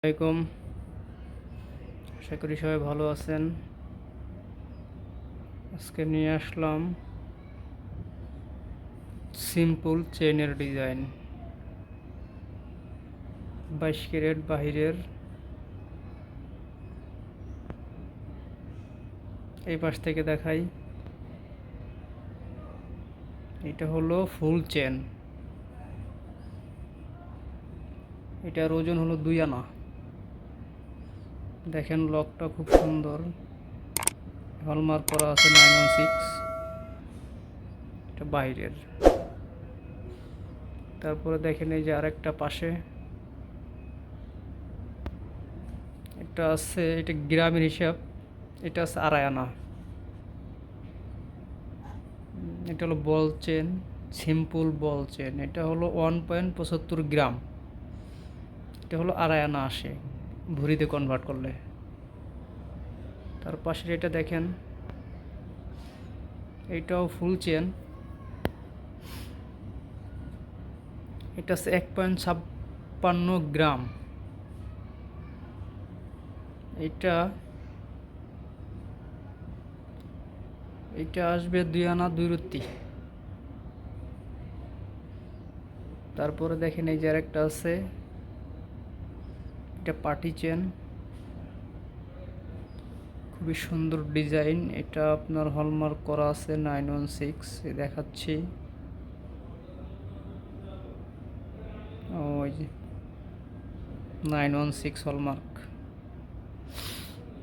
আসসালামাইকুম। আশা করি সবাই ভালো আছেন। আজকে নিয়ে আসলাম সিম্পল চেনের ডিজাইন, 22 ক্যারেট বাহিরের। এই পাশ থেকে দেখাই, এটা হলো ফুল চেন। এটার ওজন হলো 2 আনা। দেখেন লকটা খুব সুন্দর, হলমার্ক করা আছে 916। এটা বাইরের। তারপরে দেখেন এই যে আরেকটা পাশে এটা আছে, এটা গ্রামের হিসাব। এটা আছে 2.5 আনা। এটা হলো বল চেন, সিম্পল বল চেন। এটা হলো 1.75 গ্রাম। এটা হলো 2.5 আনা আসে ভরিতে কনভার্ট করলে। তার পাশে এটা দেখেন, এইটাও ফুল চেন। এটা আছে 1.56 গ্রাম। এটা এটা আসবে 2 আনা 2 রত্তি। তারপরে দেখেন এই যে আরেকটা আছে, এটা পার্টি চেন, খুবই সুন্দর ডিজাইন। এটা আপনার হলমার্ক করা আছে 916 দেখাচ্ছি। ওই যে 916 হলমার্ক।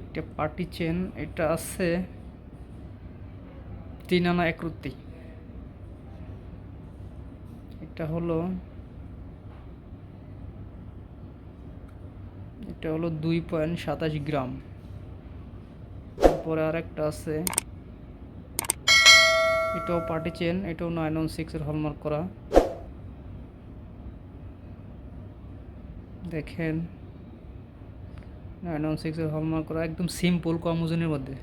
এটা পার্টি চেন। এটা আছে 3 আনা 1 রত্তি। এটা হলো 2.27 গ্রাম। তারপরে আরেকটা আছে, এটাও পার্টি চেন, এটাও 916 হলমার্ক করা। দেখেন 916 হলমার্ক করা, একদম সিম্পল, কম ওজনের মধ্যে।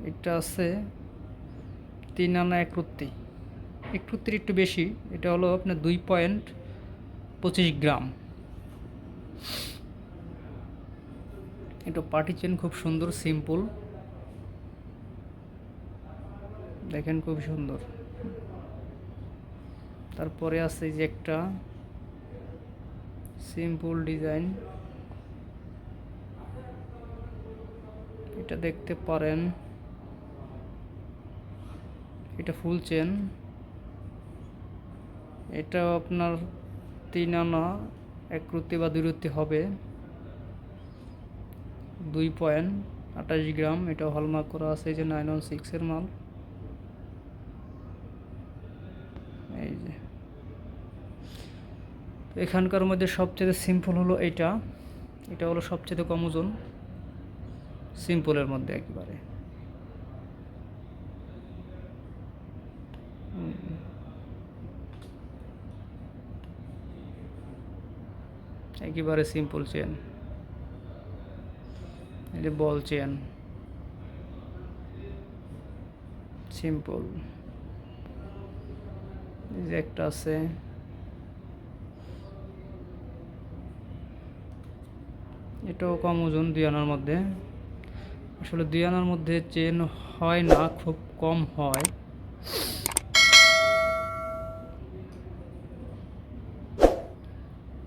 এটা আছে 3 আনা 1 রত্তি। 1 রত্তির একটু বেশি। এটা হলো আপনার 2.25 গ্রাম। এটা পার্টি চেন, খুব সুন্দর, সিম্পল। দেখেন খুব সুন্দর। তারপরে আছে যে একটা সিম্পল ডিজাইন, এটা দেখতে পারেন। এটা ফুল চেন। এটা আপনার 3 আনা 1 রত্তি বা 2 রত্তি হবে, 2.28 গ্রাম। এটা হলমার্ক করা আছে, এই যে 916 মাল। এই যে এখানকার মধ্যে সবচেয়ে সিম্পল হলো এটা। এটা হলো সবচেয়ে কম ওজন সিম্পলের মধ্যে একেবারে। একেবারে সিম্পল চেন। এই যে বল চেন, সিম্পল। এই যে একটা আছে, এটাও কম ওজন, 2 আনার মধ্যে। আসলে 2 আনার মধ্যে চেন হয় না, খুব কম হয়।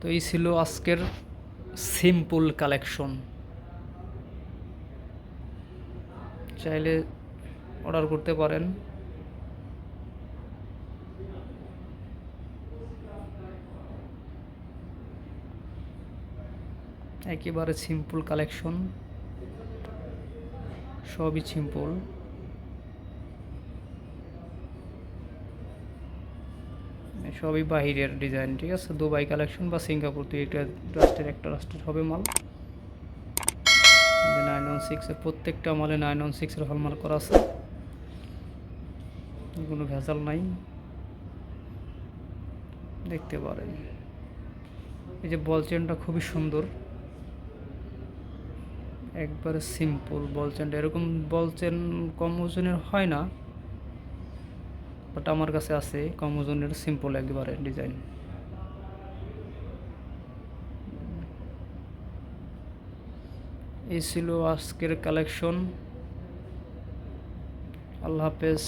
তো এই ছিল আজকের সিম্পল কালেকশন। চাইলে অর্ডার করতে পারেন। একেবারে সিম্পল কালেকশন, সবই সিম্পল। সবই বাহিরের ডিজাইন, ঠিক আছে। দুবাই কালেকশন বা সিঙ্গাপুর, তো এটা একটা রাষ্ট্রের হবে মাল। 916 এর প্রত্যেকটা মালে 916 এর হলমার্ক করা আছে, কোনো ভেজাল নাই। দেখতে পারেন এই যে বল চেনটা খুবই সুন্দর, একবারে সিম্পল বল চেনটা। এরকম বল চেন কম ওজনের হয় না, বাট আমার কাছে আছে কম ওজনের, সিম্পল একবারে ডিজাইন। এই ছিল আজকের কালেকশন। আল্লাহ হাফেজ।